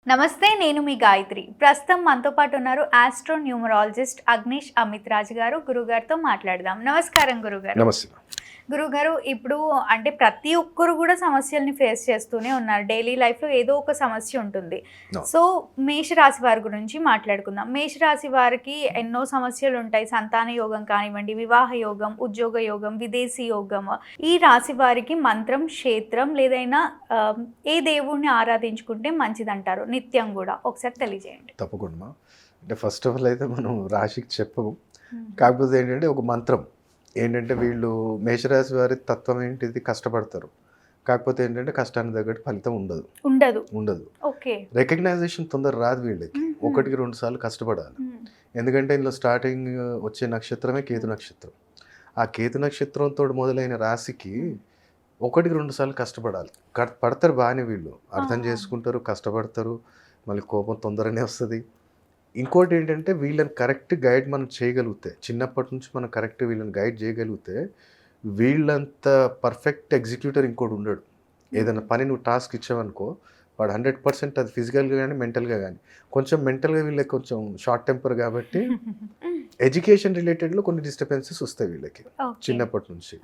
నమస్తే, నేను మీ గాయత్రి. ప్రస్తుతం మనతో పాటు ఉన్నారు ఆస్ట్రో న్యూమరాలజిస్ట్ అగ్నిష్ అమిత్ రాజ్ గారు. గురుగారితో మాట్లాడదాం. నమస్కారం గురుగారు. నమస్తే. గురుగారు, ఇప్పుడు అంటే ప్రతి ఒక్కరు కూడా సమస్యల్ని ఫేస్ చేస్తూనే ఉన్నారు. డైలీ లైఫ్లో ఏదో ఒక సమస్య ఉంటుంది. సో మేషరాశి వారి గురించి మాట్లాడుకుందాం. మేషరాశి వారికి ఎన్నో సమస్యలు ఉంటాయి. సంతాన యోగం కానివ్వండి, వివాహ యోగం, ఉద్యోగ యోగం, విదేశీ యోగం. ఈ రాశి వారికి మంత్రం, క్షేత్రం లేదైనా ఏ దేవుణ్ణి ఆరాధించుకుంటే మంచిదంటారు నిత్యం కూడా ఒకసారి తెలియజేయండి. తప్పకుండా. అంటే ఫస్ట్ ఆఫ్ ఆల్ అయితే మనం రాశికి చెప్పము. కాకపోతే ఏంటంటే ఒక మంత్రం ఏంటంటే వీళ్ళు మేషరాశి వారి తత్వం ఏంటిది, కష్టపడతారు. కాకపోతే ఏంటంటే కష్టానికి తగ్గట్టు ఫలితం ఉండదు. ఓకే. రికగ్నైజేషన్ తొందర రాదు వీళ్ళకి. ఒకటికి 2 సార్లు కష్టపడాలి. ఎందుకంటే ఇందులో స్టార్టింగ్ వచ్చే నక్షత్రమే కేతు నక్షత్రం. ఆ కేతు నక్షత్రంతో మొదలైన రాశికి 1-2 సార్లు కష్టపడాలి. పడతారు బాగానే, వీళ్ళు అర్థం చేసుకుంటారు, కష్టపడతారు, మళ్ళీ కోపం తొందరనే వస్తుంది. ఇంకోటి ఏంటంటే వీళ్ళని కరెక్ట్ గైడ్ మనం చేయగలిగితే, చిన్నప్పటి నుంచి మనం కరెక్ట్ వీళ్ళని గైడ్ చేయగలిగితే వీళ్ళంత పర్ఫెక్ట్ ఎగ్జిక్యూటర్ ఇంకోటి ఉండడు. ఏదైనా పని నువ్వు టాస్క్ ఇచ్చావనుకో, వాడు 100% అది ఫిజికల్గా కానీ మెంటల్గా కానీ. కొంచెం మెంటల్గా వీళ్ళకి కొంచెం షార్ట్ టెంపర్ కాబట్టి ఎడ్యుకేషన్ రిలేటెడ్లో కొన్ని డిస్టర్బెన్సెస్ వస్తాయి వీళ్ళకి చిన్నప్పటి నుంచి.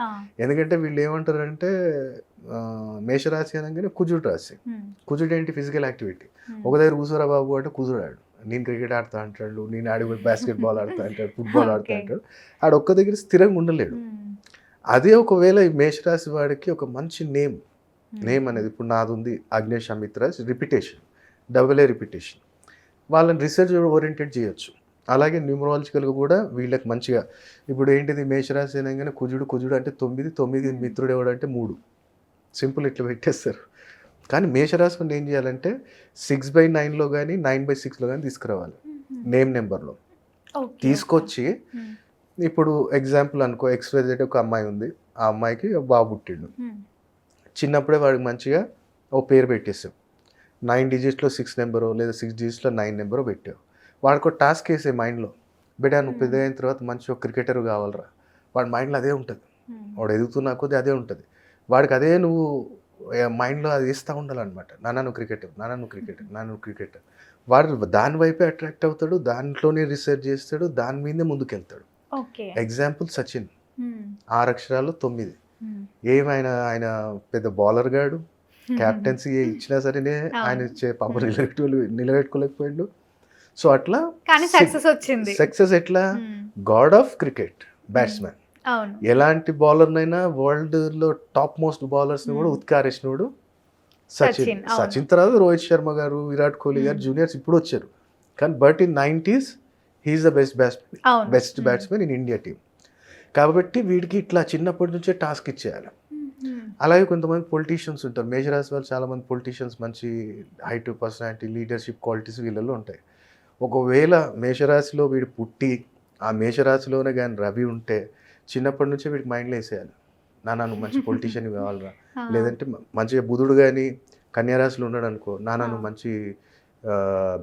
ఎందుకంటే వీళ్ళు ఏమంటారంటే మేషరాశి అనగానే కుజుడు రాశి. కుజుడు ఏంటి, ఫిజికల్ యాక్టివిటీ. ఒక దగ్గర కూర్చోరా బాబు అంటే కుజుడాడు. నేను క్రికెట్ ఆడుతా అంటాడు, నేను ఆడి బాస్కెట్బాల్ ఆడుతా అంటాడు, ఫుట్బాల్ ఆడుతా అంటాడు. ఆడు ఒక్క దగ్గర స్థిరంగా ఉండలేడు. అదే ఒకవేళ ఈ మేషరాశి వాడికి ఒక మంచి నేమ్ అనేది, ఇప్పుడు నాది ఉంది Agnesh Amit Raj, repetition, AA repetition. వాళ్ళని రీసెర్చ్ ఓరియంటెడ్ చేయొచ్చు. అలాగే న్యూమరాలజికల్గా కూడా వీళ్ళకి మంచిగా, ఇప్పుడు ఏంటిది మేషరాశి అనగానే కుజుడు అంటే 9 మిత్రుడు ఎవడంటే 3. సింపుల్ ఇట్లా పెట్టేస్తారు. కానీ మేషరాశిని ఏం చేయాలంటే 6/9లో కానీ 9/6లో కానీ తీసుకురావాలి. నెంబర్లో తీసుకొచ్చి, ఇప్పుడు ఎగ్జాంపుల్ అనుకో, XYZ ఒక అమ్మాయి ఉంది, ఆ అమ్మాయికి బాబు పుట్టిండు. చిన్నప్పుడే వాడికి మంచిగా ఓ పేరు పెట్టేసావు. 9 డిజిట్స్లో 6 నెంబరో లేదా 6 డిజిట్స్లో 9 నెంబరో పెట్టావు. వాడికి ఒక టాస్క్ వేసే మైండ్లో, బిడ్డ నువ్వు పెద్ద అయిన తర్వాత మంచి ఒక క్రికెటర్ కావాలరా. వాడి మైండ్లో అదే ఉంటుంది. వాడు ఎదుగుతున్నా కొద్దీ అదే ఉంటుంది. వాడికి అదే నువ్వు మైండ్లో అది వేస్తూ ఉండాలన్నమాట. నువ్వు క్రికెటర్. వాడు దాని వైపే అట్రాక్ట్ అవుతాడు, దాంట్లోనే రీసెర్చ్ చేస్తాడు, దాని మీదే ముందుకెళ్తాడు. ఎగ్జాంపుల్ సచిన్, 6 అక్షరాలు 9. ఏమైనా ఆయన పెద్ద బౌలర్ గాడు, క్యాప్టెన్సీ ఇచ్చినా సరే ఆయన పాపం నిలబెట్టుకోలేకపోయాడు. సో అట్లా సక్సెస్ ఎట్లా, గాడ్ ఆఫ్ క్రికెట్, బ్యాట్స్మెన్. ఎలాంటి బౌలర్నైనా వరల్డ్లో టాప్ మోస్ట్ బౌలర్స్ని కూడా ఉత్కారేసినోడు సచిన్ తర్వాత రోహిత్ శర్మ గారు, విరాట్ కోహ్లీ గారు, జూనియర్స్ ఇప్పుడు వచ్చారు. కానీ but in 90s he is the best batsmen in India team. కాబట్టి వీడికి ఇట్లా చిన్నప్పటి నుంచే టాస్క్ ఇచ్చేయాలి. అలాగే కొంతమంది పొలిటీషియన్స్ ఉంటారు. మేషరాశి వాళ్ళు చాలామంది పొలిటీషియన్స్, మంచి హైట్, పర్సనాలిటీ, లీడర్షిప్ క్వాలిటీస్ వీళ్ళలో ఉంటాయి. ఒకవేళ మేషరాశిలో వీడు పుట్టి ఆ మేషరాశిలోనే కానీ రవి ఉంటే చిన్నప్పటి నుంచే వీడికి మైండ్లో వేసేయాలి, నువ్వు మంచి పొలిటీషియన్ కావాలరా. లేదంటే మంచిగా బుధుడు కానీ కన్యారాశిలో ఉన్నాడు అనుకో, నువ్వు మంచి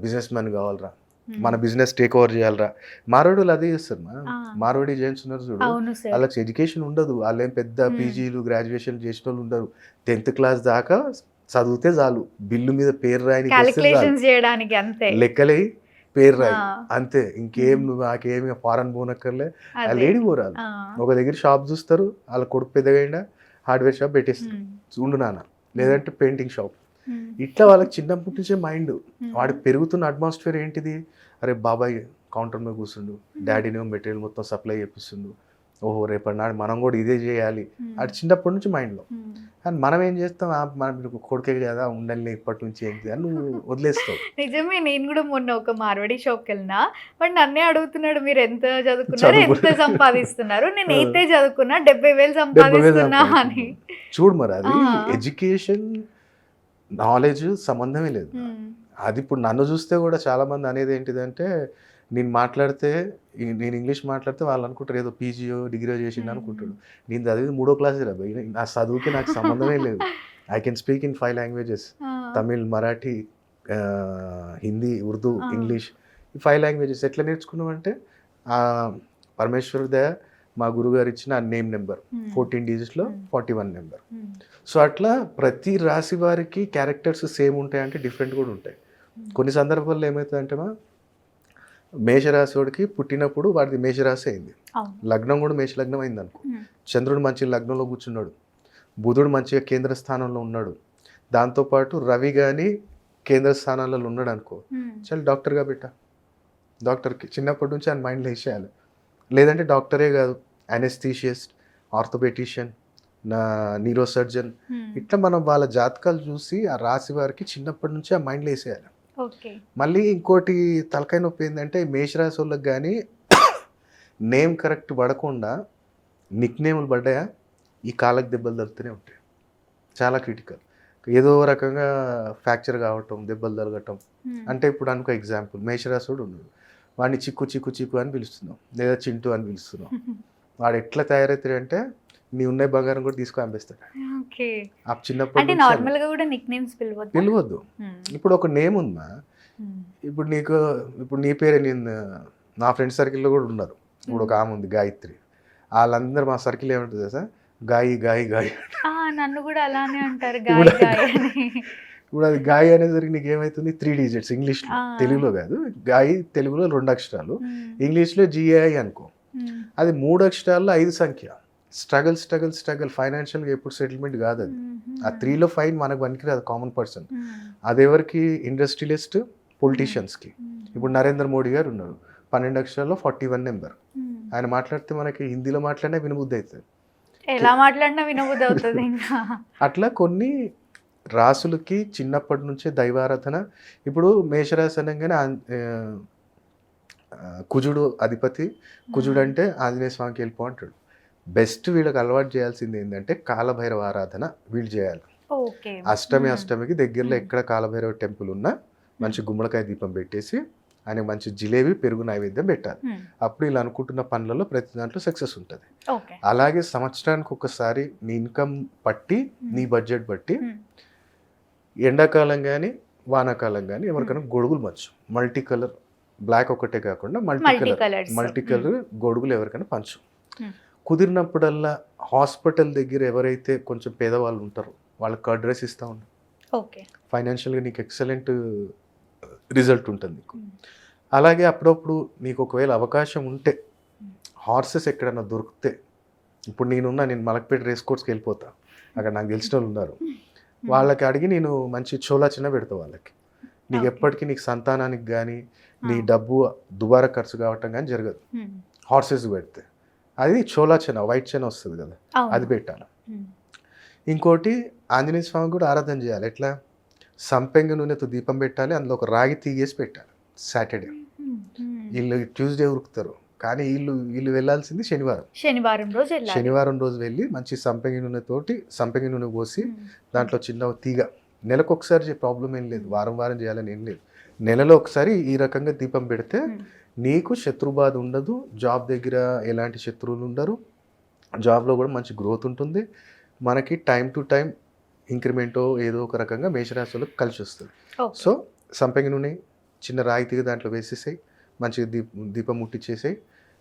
బిజినెస్ మ్యాన్ కావాలరా, మన బిజినెస్ టేక్ ఓవర్ చేయాలరా. మార్వాడీలు అదే చేస్తారు. మార్వాడీ జెంట్స్ ఉన్నారు చూడు, వాళ్ళకి ఎడ్యుకేషన్ ఉండదు. వాళ్ళు ఏం పెద్ద పీజీలు గ్రాడ్యుయేషన్ చేసిన వాళ్ళు ఉండరు. 10th క్లాస్ దాకా చదివితే చాలు, బిల్లు మీద పేరు రాయడానికి లెక్కలే పేరు రాయి అంతే. ఇంకేం నువ్వు నాకేమి ఫారెన్ పోనక్కర్లే, వాళ్ళు ఏడి పోరాలు. ఒక దగ్గర షాప్ చూస్తారు, వాళ్ళ కొడుకు పెద్దగా హార్డ్వేర్ షాప్ పెట్టేస్తారు, చూడు నాన్న, లేదంటే పెయింటింగ్ షాప్. ఇట్లా వాళ్ళకి చిన్నప్పటి నుంచే మైండ్. వాడికి పెరుగుతున్న అట్మాస్ఫియర్ ఏంటిది, అరే బాబాయ్ కౌంటర్ మీద కూర్చుండు, డాడీని మెటీరియల్ మొత్తం సప్లై చేపిస్తుండు, ఓహో రేపటి నాడు మనం కూడా ఇదే చేయాలి, అది చిన్నప్పటి నుంచి మైండ్లో. కానీ మనం ఏం చేస్తాం, మన కొడుకే కదా ఉండాలి ఇప్పటి నుంచి ఏంటి అని నువ్వు వదిలేస్తావు. నిజమే. నేను కూడా మొన్న ఒక మార్వాడి షాప్కి వెళ్ళినా, బట్ నన్నే అడుగుతున్నాడు, మీరు ఎంత చదువుకున్నారు, ఎంత సంపాదిస్తున్నారు. నేను 8th చదువుకున్నా, 70,000 సంపాదిస్తున్నా అని. చూడు మరి, అది ఎడ్యుకేషన్ నాలెడ్జ్ సంబంధమే లేదు. అది ఇప్పుడు నన్ను చూస్తే కూడా చాలా మంది అనేది ఏంటిదంటే, నేను ఇంగ్లీష్ మాట్లాడితే వాళ్ళు అనుకుంటారు ఏదో పీజీయో డిగ్రీయో చేసిండు అనుకుంటాడు. నేను చదివింది 3వ క్లాస్ రా భయ్. నా చదువుకి నాకు సంబంధమే లేదు. I can speak in 5 languages, Tamil, Marathi, Hindi, Urdu, English. ఈ 5 లాంగ్వేజెస్ ఎట్లా నేర్చుకున్నాం అంటే పరమేశ్వర్ దయ, మా గురుగారు ఇచ్చిన నెంబర్ 14 డిజిట్స్లో 41 నెంబర్. సో అట్లా ప్రతి రాశి వారికి క్యారెక్టర్స్ సేమ్ ఉంటాయి అంటే డిఫరెంట్ కూడా ఉంటాయి. కొన్ని సందర్భాల్లో ఏమవుతుందంటే మేషరాశివాడికి పుట్టినప్పుడు వాడిది మేషరాశి అయింది, అవును. లగ్నం కూడా మేషలగ్నం అయింది అనుకో, ఉమ్. చంద్రుడు మంచి లగ్నంలో కూర్చున్నాడు, బుధుడు మంచిగా కేంద్ర స్థానంలో ఉన్నాడు, దాంతోపాటు రవి కానీ కేంద్ర స్థానాలలో ఉన్నాడు అనుకో, ఉమ్. చాలా డాక్టర్గా పెట్టా, డాక్టర్కి చిన్నప్పటి నుంచి ఆయన మైండ్లో వేసేయాలి. లేదంటే డాక్టరే కాదు, అనెస్థీషియస్ట్, ఆర్థోపెటిషియన్, నా న్యూరో సర్జన్, ఉమ్. ఇట్లా మనం వాళ్ళ జాతకాలు చూసి ఆ రాశి వారికి చిన్నప్పటి నుంచి ఆ మైండ్లో వేసేయాలి. ఓకే. మళ్ళీ ఇంకోటి తలకాయ నొప్పి ఏంటంటే మేషరాశి వాళ్ళకి కానీ నేమ్ కరెక్ట్ పడకుండా నిక్ నేములు పడ్డాయా ఈ కాళ్ళకి దెబ్బలు తగులుతూనే ఉంటాయి, చాలా క్రిటికల్. ఏదో రకంగా ఫ్రాక్చర్ కావటం, దెబ్బలు తగలటం. ఉమ్. అంటే ఇప్పుడు అనుకో ఎగ్జాంపుల్, మేషరాశుడు ఉన్నాడు, వాడిని చిక్కు చిక్కు చిక్కు అని పిలుస్తున్నాం, లేదా చింటూ అని పిలుస్తున్నాం. వాడు ఎట్లా తయారవుతాడంటే నీ ఉన్న బంగారం కూడా తీసుకు అమ్మేస్తాడు. ఓకే. ఆ చిన్నప్పటి అంటే నుంచి నార్మల్ గా కూడా నిక్ నేమ్స్ పిలవద్దు. పిలవద్దు. ఇప్పుడు ఒక నేమ్ ఉందా, ఇప్పుడు నీకు ఇప్పుడు నీ పేరే, నేను నా ఫ్రెండ్ సర్కిల్లో కూడా ఉన్నారు, ఇప్పుడు ఒక ఆమె ఉంది గాయత్రి, వాళ్ళందరూ మా సర్కిల్ ఏమంటుంది తెలుసా, గాయి గాయి గాయి. నన్ను కూడా అలానే అంటారు, ఇప్పుడు గాయ గాయ అని. ఇప్పుడు అది గాయి అనేసరికి నీకు ఏమవుతుంది, 3 digits ఇంగ్లీష్లో, తెలుగులో కాదు. గాయి తెలుగులో 2 అక్షరాలు, ఇంగ్లీష్లో GAI అనుకో, అది 3 అక్షరాల్లో 5 సంఖ్య. స్ట్రగుల్ స్ట్రగుల్ స్ట్రగుల్, ఫైనాన్షియల్గా ఎప్పుడు సెటిల్మెంట్ కాదు అది. ఆ 3లో 5 మనకు పనికిరాదు, కామన్ పర్సన్. అది ఎవరికి, ఇండస్ట్రియలిస్ట్, పొలిటీషియన్స్కి. ఇప్పుడు నరేంద్ర మోడీ గారు ఉన్నారు, 12 అక్షరాల్లో 41 నెంబర్. ఆయన మాట్లాడితే మనకి హిందీలో మాట్లాడినా వినబుద్ధి అవుతుంది, ఎలా మాట్లాడినా వినబుద్ధి అవుతుంది. ఇంకా అట్లా కొన్ని రాసులకి చిన్నప్పటి నుంచే దైవారాధన. ఇప్పుడు మేషరాశి అనగానే కుజుడు అధిపతి, కుజుడు అంటే ఆంజనేయ స్వామికి వెళ్ళిపో అంటాడు. బెస్ట్ వీళ్ళకి అలవాటు చేయాల్సింది ఏంటంటే కాలభైరవ ఆరాధన వీళ్ళు చేయాలి. ఓకే. అష్టమికి దగ్గరలో ఎక్కడ కాలభైరవ టెంపుల్ ఉన్నా మంచి గుమ్మడికాయ దీపం పెట్టేసి ఆయన మంచి జిలేబీ, పెరుగు నైవేద్యం పెట్టాలి. అప్పుడు ఇలా అనుకుంటున్న పనులలో ప్రతి దాంట్లో సక్సెస్ ఉంటుంది. ఓకే. అలాగే సంవత్సరానికి ఒకసారి నీ ఇన్కమ్ బట్టి, నీ బడ్జెట్ బట్టి, ఎండాకాలం కానీ వానాకాలం కానీ ఎవరికైనా గొడుగులు పంచు, మల్టీ కలర్, బ్లాక్ ఒకటే కాకుండా మల్టీ కలర్ గొడుగులు ఎవరికైనా పంచు. కుదిరినప్పుడల్లా హాస్పిటల్ దగ్గర ఎవరైతే కొంచెం పేదవాళ్ళు ఉంటారో వాళ్ళకి అడ్రస్ ఇస్తూ ఉన్నాం. ఓకే. ఫైనాన్షియల్గా నీకు ఎక్సలెంట్ రిజల్ట్ ఉంటుంది నీకు. అలాగే అప్పుడప్పుడు నీకు ఒకవేళ అవకాశం ఉంటే హార్సెస్ ఎక్కడన్నా దొరికితే, ఇప్పుడు నేను మలక్పేట రేస్ కోర్స్కి వెళ్ళిపోతా, అక్కడ నాకు తెలిసిన వాళ్ళు ఉన్నారు, వాళ్ళకి అడిగి నేను మంచి చోలా చిన్న పెడతా వాళ్ళకి. నీకు ఎప్పటికీ నీకు సంతానానికి కానీ నీ డబ్బు దుబారా ఖర్చు కావటం కానీ జరగదు హార్సెస్ పెడితే. అది చోలా చెన, వైట్ చెన వస్తుంది కదా, అది పెట్టాలి. ఇంకోటి ఆంజనేయ స్వామి కూడా ఆరాధన చేయాలి. ఎట్లా, సంపెంగ నూనెతో దీపం పెట్టాలి, అందులో ఒక రాగి తీగేసి పెట్టాలి. సాటర్డే వీళ్ళు ట్యూస్డే ఉరుకుతారు, కానీ వీళ్ళు వెళ్ళాల్సింది శనివారం రోజు వెళ్ళి మంచి సంపెంగ నూనె పోసి దాంట్లో చిన్న తీగ, నెలకు ఒకసారి ప్రాబ్లం ఏం లేదు, వారం చేయాలని ఏం లేదు, నెలలో ఒకసారి ఈ రకంగా దీపం పెడితే నీకు శత్రుబాధ ఉండదు, జాబ్ దగ్గర ఎలాంటి శత్రువులు ఉండరు, జాబ్లో కూడా మంచి గ్రోత్ ఉంటుంది, మనకి టైం టు టైం ఇంక్రిమెంటో ఏదో ఒక రకంగా మేషరాశులకు కలిసి వస్తుంది. సో సంపెంగ నూనె చిన్న రాయి తీగ దాంట్లో వేసేసాయి, మంచిగా దీపం ముట్టించేసాయి.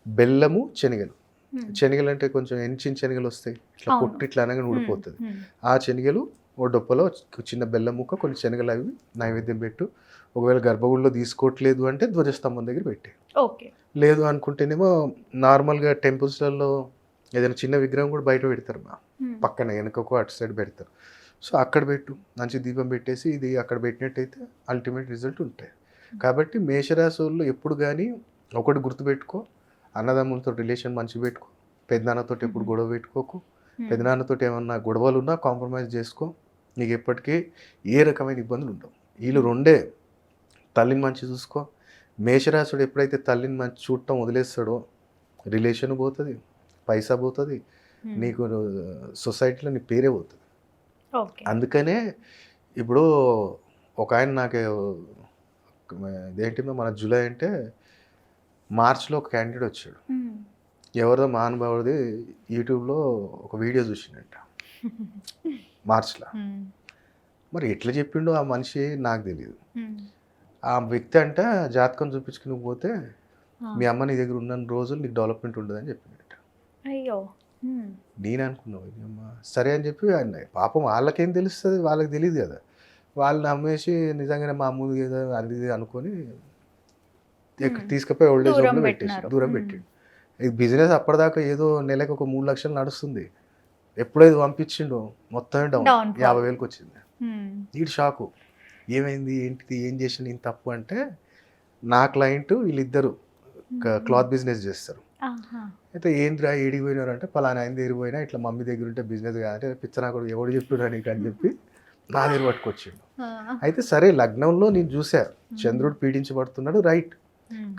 బెల్లము, శనగలు అంటే కొంచెం ఎంచిన శనగలు వస్తాయి, ఇట్లా పొట్టు ఇట్లా అనగానే ఊడిపోతుంది. ఆ శనగలు ఓ డొప్పలో చిన్న బెల్లం ముక్క, కొన్ని శనగలు అవి నైవేద్యం పెట్టు. ఒకవేళ గర్భగుడిలో తీసుకోవట్లేదు అంటే ధ్వజస్తంభం దగ్గర పెట్టి, లేదు అనుకుంటేనేమో నార్మల్గా టెంపుల్స్లలో ఏదైనా చిన్న విగ్రహం కూడా బయట పెడతారు, పక్కన వెనకకు అటు సైడ్ పెడతారు. సో అక్కడ పెట్టు, మంచి దీపం పెట్టేసి ఇది అక్కడ పెట్టినట్టయితే అల్టిమేట్ రిజల్ట్ ఉంటాయి. కాబట్టి మేషరాశి వాళ్ళు ఎప్పుడు కానీ ఒకటి గుర్తుపెట్టుకో, అన్నదమ్ములతో రిలేషన్ మంచిగా పెట్టుకో, పెద్దనాన్నతో ఎప్పుడు గొడవ పెట్టుకోకు, పెద్దనాన్నతో ఏమన్నా గొడవలు ఉన్నా కాంప్రమైజ్ చేసుకో, నీకు ఎప్పటికీ ఏ రకమైన ఇబ్బందులు ఉండవు. వీళ్ళు రెండే, తల్లిని మంచి చూసుకో. మేషరాశుడు ఎప్పుడైతే తల్లిని మంచి చూడటం వదిలేస్తాడో రిలేషన్ పోతుంది, పైసా పోతుంది, నీకు సొసైటీలో నీ పేరే పోతుంది. అందుకనే ఇప్పుడు ఒక ఆయన నాకు ఇదేంటి మన జూలై అంటే మార్చ్లో ఒక క్యాండిడేట్ వచ్చాడు, ఎవరిదో మహానుభావుడిది యూట్యూబ్లో ఒక వీడియో చూసిండంట మార్చ్లో. మరి ఎట్లా చెప్పిండో ఆ మనిషి నాకు తెలియదు. ఆ వ్యక్తి అంటే జాతకం చూపించుకుని పోతే మీ అమ్మ నీ దగ్గర ఉన్న రోజులు నీకు డెవలప్మెంట్ ఉండదని చెప్పిండట. అయ్యో, నేను అనుకున్నావు అమ్మ సరే అని చెప్పి పాపం వాళ్ళకేం తెలుస్తుంది, వాళ్ళకి తెలియదు కదా. వాళ్ళు నమ్మేసి నిజంగానే మా అమ్మ ఏదో అది ఇది అనుకొని తీసుకుపోయి ఓల్డ్ ఏజ్ హోమ్లో పెట్టేసి దూరం పెట్టాడు. ఈ బిజినెస్ అప్పటిదాకా ఏదో నెలకు ఒక 3 లక్షలు నడుస్తుంది. ఎప్పుడైతే పంపించిండో మొత్తమే డౌన్, 50,000కి వచ్చింది. వీడు షాకు, ఏమైంది ఏంటిది ఏం చేసిన నేను తప్పు అంటే, నా క్లయింట్ వీళ్ళిద్దరు క్లాత్ బిజినెస్ చేస్తారు. అయితే ఏంద్రా ఏడికి పోయినారు అంటే, పలానా ఆయన దగ్గర పోయినా ఇట్లా మమ్మీ దగ్గర ఉంటే బిజినెస్ కాదంటే, పిచ్చనా కూడా ఎవడు చెప్తున్నా నీకు అని చెప్పి నా దగ్గర పట్టుకొచ్చిండు. అయితే సరే లగ్నంలో నేను చూసా చంద్రుడు పీడించబడుతున్నాడు, రైట్.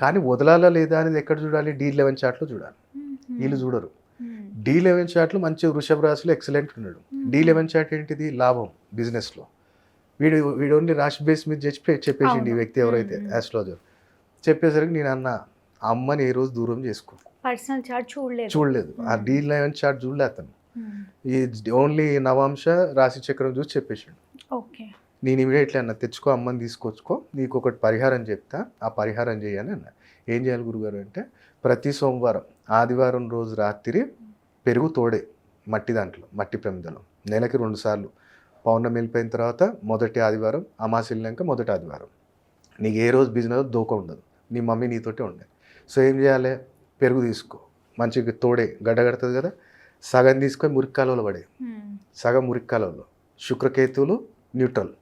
కానీ వదలాలా లేదా అనేది ఎక్కడ చూడాలి? D11 చార్ట్లో చూడాలి. వీళ్ళు చూడరు. D11 చార్ట్లో మంచి వృషభ రాశిలో ఎక్సలెంట్ ఉన్నాడు. D11 చార్ట్ ఏంటిది? లాభం బిజినెస్లో. వీడు ఓన్లీ రాశి బేస్ మీద చెప్పేసిండు ఈ వ్యక్తి ఎవరైతే ఆస్ట్రాలజర్. చెప్పేసరికి నేను అన్న, అమ్మని ఏ రోజు దూరం చేసుకో, పర్సనల్ చార్ట్ చూడలేదు. ఆ D11 చార్ట్ చూడలే అతను. ఈ ఓన్లీ నవాంశ రాశి చక్రం చూసి చెప్పేసిండు. నేను ఇమీడియట్లీ అన్న, తెచ్చుకో అమ్మని తీసుకొచ్చుకో, నీకు ఒకటి పరిహారం చెప్తా, ఆ పరిహారం చేయని అన్న. ఏం చేయాలి గురుగారు అంటే, ప్రతి సోమవారం ఆదివారం రోజు రాత్రి పెరుగు తోడే మట్టి దాంట్లో, మట్టి ప్రమిదలో నెలకి 2 సార్లు, పౌర్ణమి వెళ్ళిపోయిన తర్వాత మొదటి ఆదివారం, అమావాస్య వెళ్ళాక మొదటి ఆదివారం. నీకు ఏ రోజు బిజినెస్ దోక ఉండదు, నీ మమ్మీ నీతోటే ఉండదు. సో ఏం చేయాలి? పెరుగు తీసుకో, మంచిగా తోడే గడ్డగడుతుంది కదా, సగం తీసుకొని మురికి కాలువలో పడే, సగం మురికి కాలువలో, శుక్రకేతువులు న్యూట్రల్,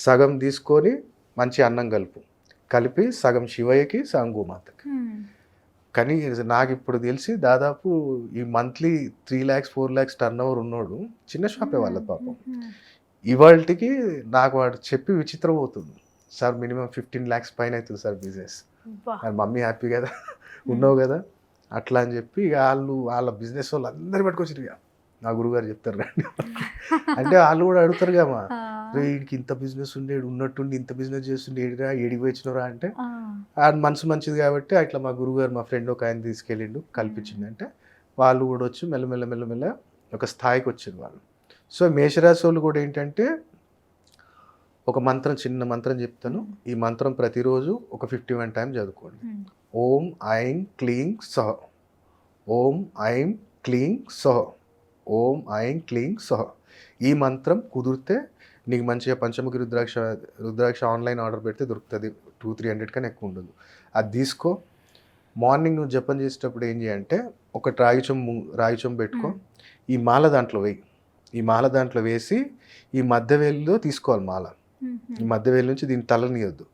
సగం తీసుకొని మంచి అన్నం కలిపి సగం శివయ్యకి సగం గోమాతకి. కానీ నాకు ఇప్పుడు తెలిసి దాదాపు ఈ monthly 3 lakhs 4 lakhs turn over ఉన్నోడు, చిన్న షాపే వాళ్ళ పాపం, ఇవాళకి నాకు వాడు చెప్పి విచిత్రం అవుతుంది. సార్ మినిమం 15 lakhs పైన అవుతుంది సార్ బిజినెస్. మమ్మీ హ్యాపీ కదా, ఉన్నావు కదా అట్లా అని చెప్పి ఇక వాళ్ళ బిజినెస్ వాళ్ళు అందరు పట్టుకొచ్చారు. ఇక నా గురుగారు చెప్తారు రండి అంటే వాళ్ళు కూడా అడుగుతారు కమ్మా, వీడికి ఇంత బిజినెస్ ఉండేడు, ఉన్నట్టుండి ఇంత బిజినెస్ చేస్తుండే, ఏడికి వచ్చినరా అంటే, ఆ మనసు మంచిది కాబట్టి అట్లా మా గురుగారు మా ఫ్రెండ్ ఒక ఆయన తీసుకెళ్ళిండు, కల్పించిండు అంటే వాళ్ళు కూడా వచ్చి మెల్లమెల్ల ఒక స్థాయికి వచ్చారు వాళ్ళు. సో మేషరాశి వాళ్ళు కూడా ఏంటంటే, ఒక మంత్రం, చిన్న మంత్రం చెప్తాను, ఈ మంత్రం ప్రతిరోజు ఒక 51 times చదువుకోండి. ఓం ఐం క్లీం సహ, ఓం ఐం క్లీం సహ, ఓం ఐం క్లీం సహ. ఈ మంత్రం కుదిరితే నీకు మంచిగా పంచముఖి రుద్రాక్ష ఆన్లైన్ ఆర్డర్ పెడితే దొరుకుతుంది, 200-300 కన్నా ఎక్కువ ఉండదు. అది తీసుకో. మార్నింగ్ నువ్వు జపం చేసేటప్పుడు ఏం చేయంటే, ఒక రాగి చెంబు పెట్టుకో, ఈ మాల దాంట్లో వేయి, ఈ మాల దాంట్లో వేసి ఈ మధ్యవేలులో తీసుకోవాలి మాల, ఈ మధ్యవేలు నుంచి దీన్ని తలనీయొద్దు.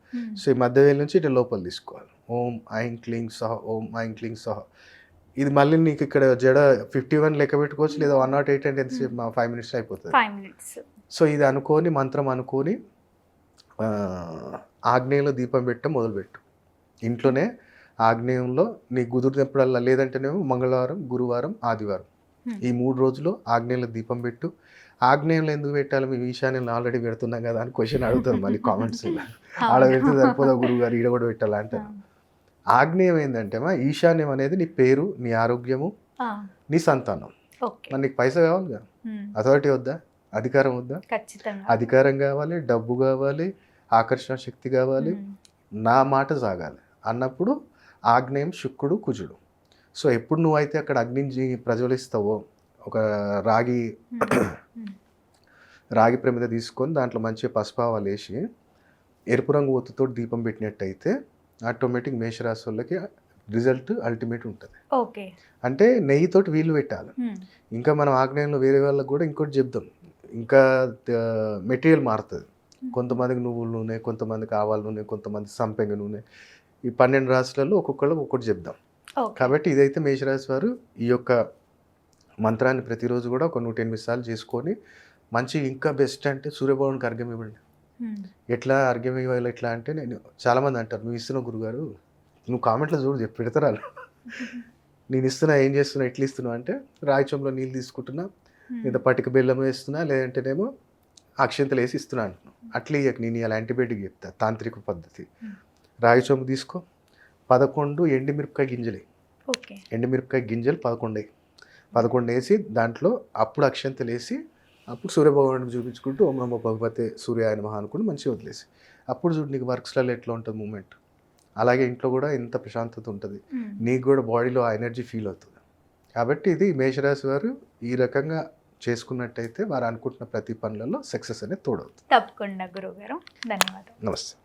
సో ఈ మధ్యవేలు నుంచి ఇట్లా లోపల తీసుకోవాలి. ఓం ఐం క్లీం సహ, ఓం ఐం క్లీం సహ. ఇది మళ్ళీ నీకు ఇక్కడ జడ 51 లెక్క పెట్టుకోవచ్చు, లేదా 108 అంటే ఎంతసేపు, 5 minutes అయిపోతుంది. సో ఇది అనుకొని, మంత్రం అనుకొని ఆగ్నేయంలో దీపం పెట్టడం మొదలుపెట్టు. ఇంట్లోనే ఆగ్నేయంలో నీకు కుదిరినప్పుడల్లా, లేదంటేనేమో మంగళవారం, గురువారం, ఆదివారం, ఈ 3 రోజులు ఆగ్నేయంలో దీపం పెట్టు. ఆగ్నేయంలో ఎందుకు పెట్టాలి, మేము ఈశాన్యంలో ఆల్రెడీ పెడుతున్నాం కదా అని క్వశ్చన్ అడుగుతారు మళ్ళీ కామెంట్స్. ఆడ పెడితే సరిపోదా గురువుగారు, ఈడ కూడా పెట్టాలా అంటారు. ఆగ్నేయం ఏంటంటే ఈశాన్యం అనేది నీ పేరు, నీ ఆరోగ్యము, నీ సంతానం. మరి నీకు పైసా కావాలిగా, అథారిటీ వద్దా, అధికారం వద్దా? అధికారం కావాలి, డబ్బు కావాలి, ఆకర్షణ శక్తి కావాలి, నా మాట సాగాలి అన్నప్పుడు ఆగ్నేయం శుక్రుడు, కుజుడు. సో ఎప్పుడు నువ్వైతే అక్కడ అగ్నిని ప్రజ్వలిస్తావో, ఒక రాగి ప్రమిద తీసుకొని దాంట్లో మంచిగా పసుపావాలు వేసి ఎరుపు రంగు ఒత్తుతో దీపం పెట్టినట్టయితే ఆటోమేటిక్ మేషరాశి వాళ్ళకి రిజల్ట్ అల్టిమేట్ ఉంటుంది. అంటే నెయ్యితోటి వీళ్ళు పెట్టాలి. ఇంకా మనం ఆగ్నేయంలో వేరే వాళ్ళకి కూడా ఇంకోటి చెప్దాం, ఇంకా మెటీరియల్ మారుతుంది. కొంతమందికి నువ్వుల నూనె, కొంతమందికి ఆవాల నూనె, కొంతమంది సంపెంగ నూనె, ఈ 12 రాశులలో ఒక్కొక్కళ్ళు ఒక్కొక్కటి చెప్దాం. కాబట్టి ఇదైతే మేషరాశి వారు ఈ యొక్క మంత్రాన్ని ప్రతిరోజు కూడా ఒక 108 సార్లు చేసుకొని మంచి, ఇంకా బెస్ట్ అంటే సూర్యభగవానికి అర్ఘ్యం ఇవ్వండి. ఎట్లా అర్ఘ్యం ఇవ్వాలి ఎట్లా అంటే, నేను చాలామంది అంటారు నువ్వు ఇస్తున్నావు గురుగారు, నువ్వు కామెంట్లో చూడు పెడతారా, నేను ఇస్తున్నా, ఏం చేస్తున్నా, ఎట్లా ఇస్తున్నావు అంటే, రాగి చెంబులో నీళ్ళు తీసుకుంటున్నా, లేదా పటిక బెల్లం వేస్తున్నా, లేదంటేనేమో అక్షంతలు వేసి ఇస్తున్నా అంటున్నాను. అట్లా ఇయ్యక నేను ఇలా యాంటీబయాటిక్ చెప్తా, తాంత్రిక పద్ధతి. రాగి చెంబు తీసుకో, 11 ఎండుమిరపకాయ గింజలు, ఎండుమిరపకాయ గింజలు 11 వేసి దాంట్లో అప్పుడు అక్షంతలు వేసి, అప్పుడు సూర్యభగవానికి చూపించుకుంటూ ఓం నమో భగవతే సూర్యాయ నమః అనుకుని మంచిగా వదిలేసి, అప్పుడు చూడు నీకు వర్క్స్లలో ఎట్లా ఉంటుంది మూమెంట్. అలాగే ఇంట్లో కూడా ఎంత ప్రశాంతత ఉంటుంది, నీకు కూడా బాడీలో ఆ ఎనర్జీ ఫీల్ అవుతుంది. కాబట్టి ఇది మేషరాశి వారు ఈ రకంగా చేసుకున్నట్టయితే వారు అనుకుంటున్న ప్రతి పనులలో సక్సెస్ అనేది తోడవుతుంది. తప్పకుండా గురువు గారు, ధన్యవాదాలు. నమస్తే.